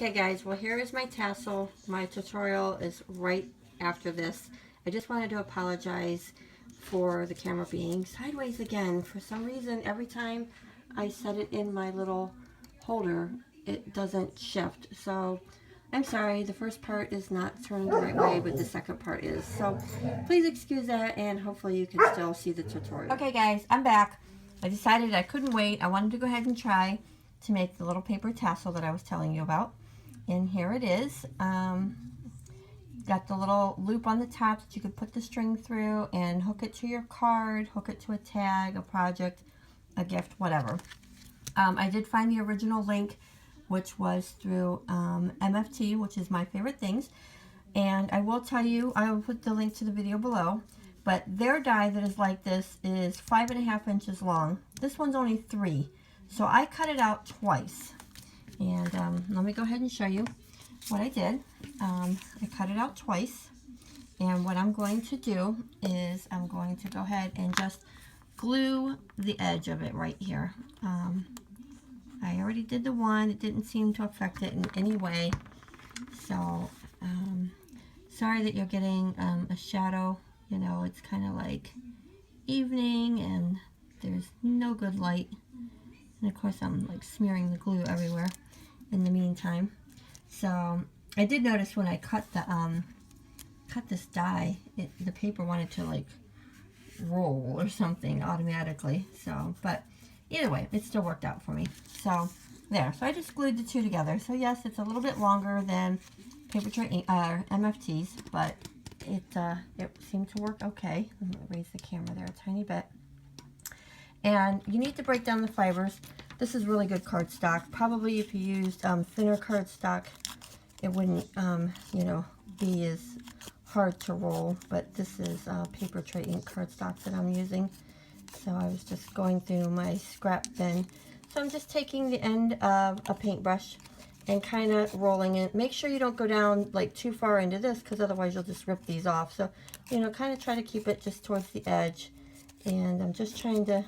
Okay guys, well here is my tassel. My tutorial is right after this. I just wanted to apologize for the camera being sideways again. For some reason, every time I set it in my little holder, it doesn't shift. So I'm sorry, the first part is not turned the right way, but the second part is. So please excuse that, and hopefully you can still see the tutorial. Okay guys, I'm back. I decided I couldn't wait. I wanted to go ahead and try to make the little paper tassel that I was telling you about. And here it is. Got the little loop on the top that you could put the string through and hook it to your card, hook it to a tag, a project, a gift, whatever. I did find the original link, which was through MFT, which is My Favorite Things. And I will tell you, I will put the link to the video below, but their die that is like this is 5.5 inches long. This one's only 3. So I cut it out twice. And let me go ahead and show you what I did. I cut it out twice. And what I'm going to do is I'm going to go ahead and just glue the edge of it right here. I already did the one. It didn't seem to affect it in any way. So, sorry that you're getting a shadow. You know, it's kind of like evening and there's no good light. And of course I'm like smearing the glue everywhere in the meantime. So I did notice when I cut the cut this die, the paper wanted to like roll or something automatically. So, but either way, it still worked out for me. So there. So I just glued the two together. So yes, it's a little bit longer than paper tray MFTs, but it seemed to work okay. I'm gonna raise the camera there a tiny bit. And you need to break down the fibers. This is really good cardstock. Probably if you used thinner cardstock, it wouldn't, you know, be as hard to roll. But this is paper tray ink cardstock that I'm using. So I was just going through my scrap bin. So I'm just taking the end of a paintbrush and kind of rolling it. Make sure you don't go down like too far into this, because otherwise you'll just rip these off. So, you know, kind of try to keep it just towards the edge. And I'm just trying to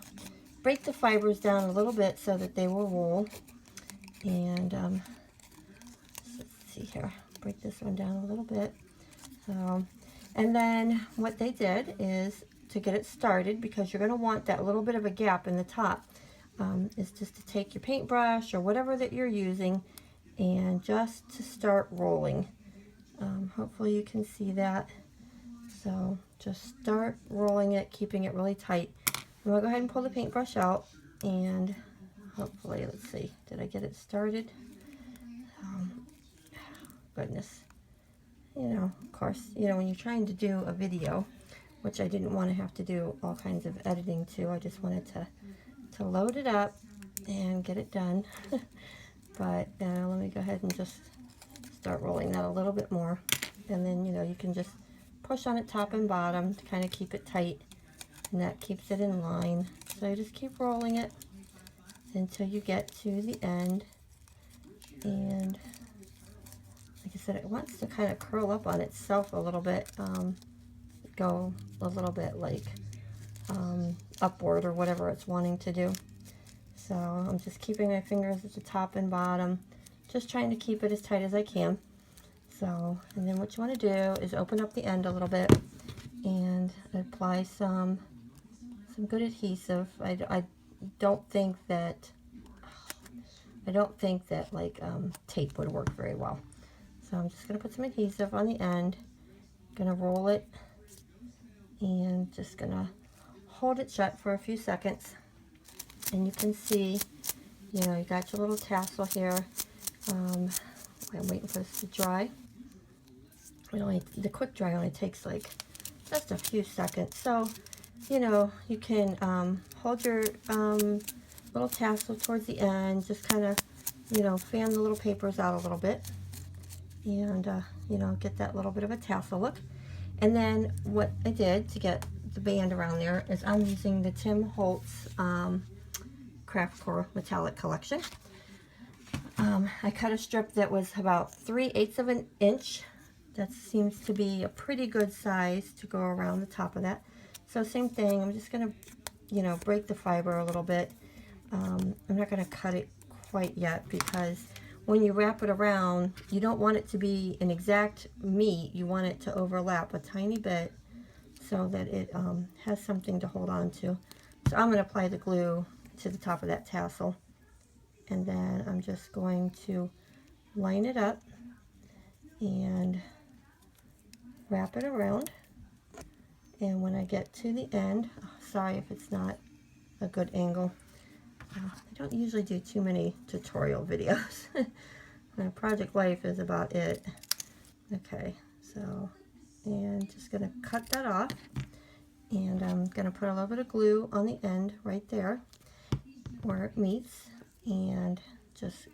break the fibers down a little bit so that they will roll. And let's see here, break this one down a little bit. So, and then what they did is, to get it started, because you're going to want that little bit of a gap in the top, is just to take your paintbrush or whatever that you're using and just to start rolling. Hopefully you can see that. So just start rolling it, keeping it really tight. I'm going to go ahead and pull the paintbrush out, and hopefully, let's see, did I get it started? Goodness. You know, of course, you know, when you're trying to do a video, which I didn't want to have to do all kinds of editing to, I just wanted to load it up and get it done. But let me go ahead and just start rolling that a little bit more. And then, you know, you can just push on it top and bottom to kind of keep it tight, and that keeps it in line. So you just keep rolling it until you get to the end. And like I said, it wants to kind of curl up on itself a little bit, go a little bit like upward or whatever it's wanting to do. So I'm just keeping my fingers at the top and bottom, just trying to keep it as tight as I can. So, and then what you want to do is open up the end a little bit and apply some good adhesive. I don't think that like tape would work very well. So I'm just going to put some adhesive on the end, going to roll it, and just going to hold it shut for a few seconds. And you can see, you know, you got your little tassel here. I'm waiting for this to dry. The quick dry only takes like just a few seconds. So, you know, you can hold your little tassel towards the end, just kind of, you know, fan the little papers out a little bit, and you know, get that little bit of a tassel look. And then what I did to get the band around there is I'm using the Tim Holtz Craft Core Metallic Collection. I cut a strip that was about 3/8 of an inch. That seems to be a pretty good size to go around the top of that. So same thing, I'm just going to, you know, break the fiber a little bit. I'm not going to cut it quite yet, because when you wrap it around, you don't want it to be an exact meet. You want it to overlap a tiny bit so that it has something to hold on to. So I'm going to apply the glue to the top of that tassel, and then I'm just going to line it up and wrap it around. And when I get to the end, oh, sorry if it's not a good angle. I don't usually do too many tutorial videos. My project life is about it. Okay, so, and just gonna cut that off, and I'm gonna put a little bit of glue on the end right there where it meets, and just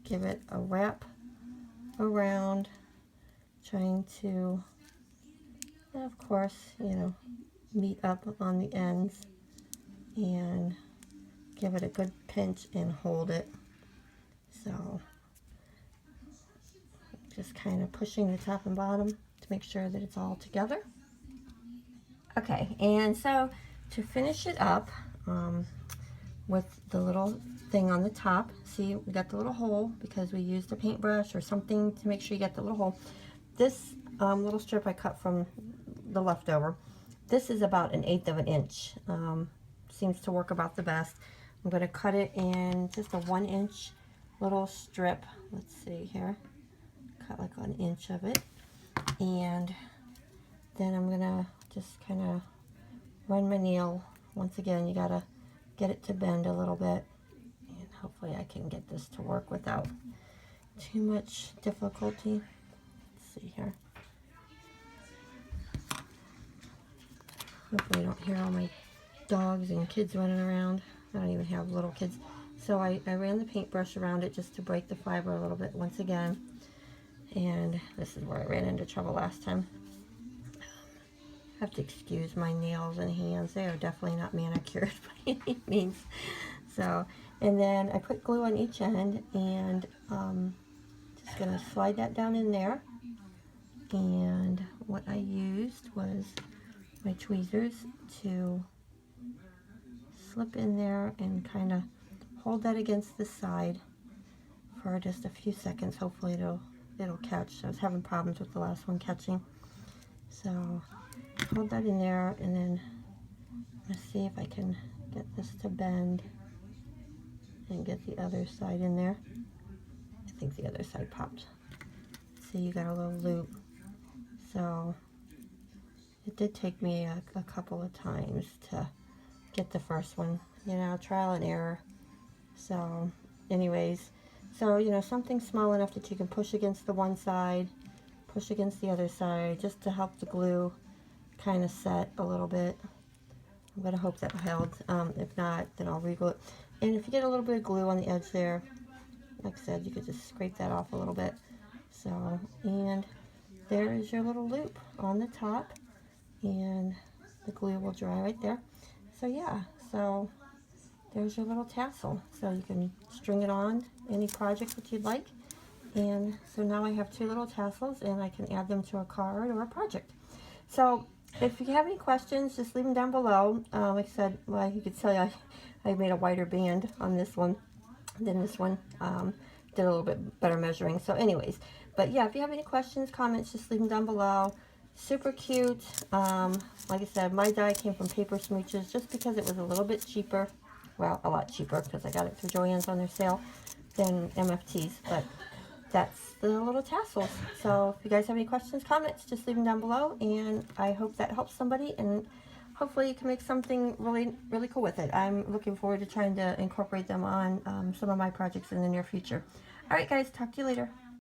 give it a wrap around, trying to, of course, you know, meet up on the ends, and give it a good pinch and hold it. So just kind of pushing the top and bottom to make sure that it's all together. Okay, and so to finish it up with the little thing on the top, see, we got the little hole because we used a paintbrush or something to make sure you get the little hole. This little strip I cut from the leftover, this is about 1/8 of an inch. Seems to work about the best. I'm going to cut it in just a 1-inch little strip. Let's see here. Cut like 1 inch of it. And then I'm going to just kind of run my nail. Once again, you got to get it to bend a little bit. And hopefully I can get this to work without too much difficulty. Let's see here. Hopefully I don't hear all my dogs and kids running around. I don't even have little kids. So I ran the paintbrush around it just to break the fiber a little bit once again. And this is where I ran into trouble last time. I have to excuse my nails and hands. They are definitely not manicured by any means. So, and then I put glue on each end, and just going to slide that down in there. And what I used was my tweezers to slip in there and kind of hold that against the side for just a few seconds. Hopefully it'll catch. I was having problems with the last one catching. So hold that in there, and then let's see if I can get this to bend and get the other side in there. I think the other side popped. See, you got a little loop. So it did take me a couple of times to get the first one, you know, trial and error. So anyways, so, you know, something small enough that you can push against the one side, push against the other side, just to help the glue kind of set a little bit. I'm going to hope that held. If not, then I'll re-glue it. And if you get a little bit of glue on the edge there, like I said, you could just scrape that off a little bit. So, and there is your little loop on the top, and the glue will dry right there. So yeah, so there's your little tassel. So you can string it on any project that you'd like. And so now I have 2 little tassels, and I can add them to a card or a project. So if you have any questions, just leave them down below. Like I said, well, you could tell I made a wider band on this one than this one. Did a little bit better measuring. So anyways, but yeah, if you have any questions, comments, just leave them down below. Super cute. Like I said, my die came from Paper Smooches just because it was a little bit cheaper. Well, a lot cheaper because I got it through Joann's on their sale than MFT's. But that's the little tassels. So if you guys have any questions, comments, just leave them down below. And I hope that helps somebody. And hopefully you can make something really, really cool with it. I'm looking forward to trying to incorporate them on some of my projects in the near future. All right, guys. Talk to you later.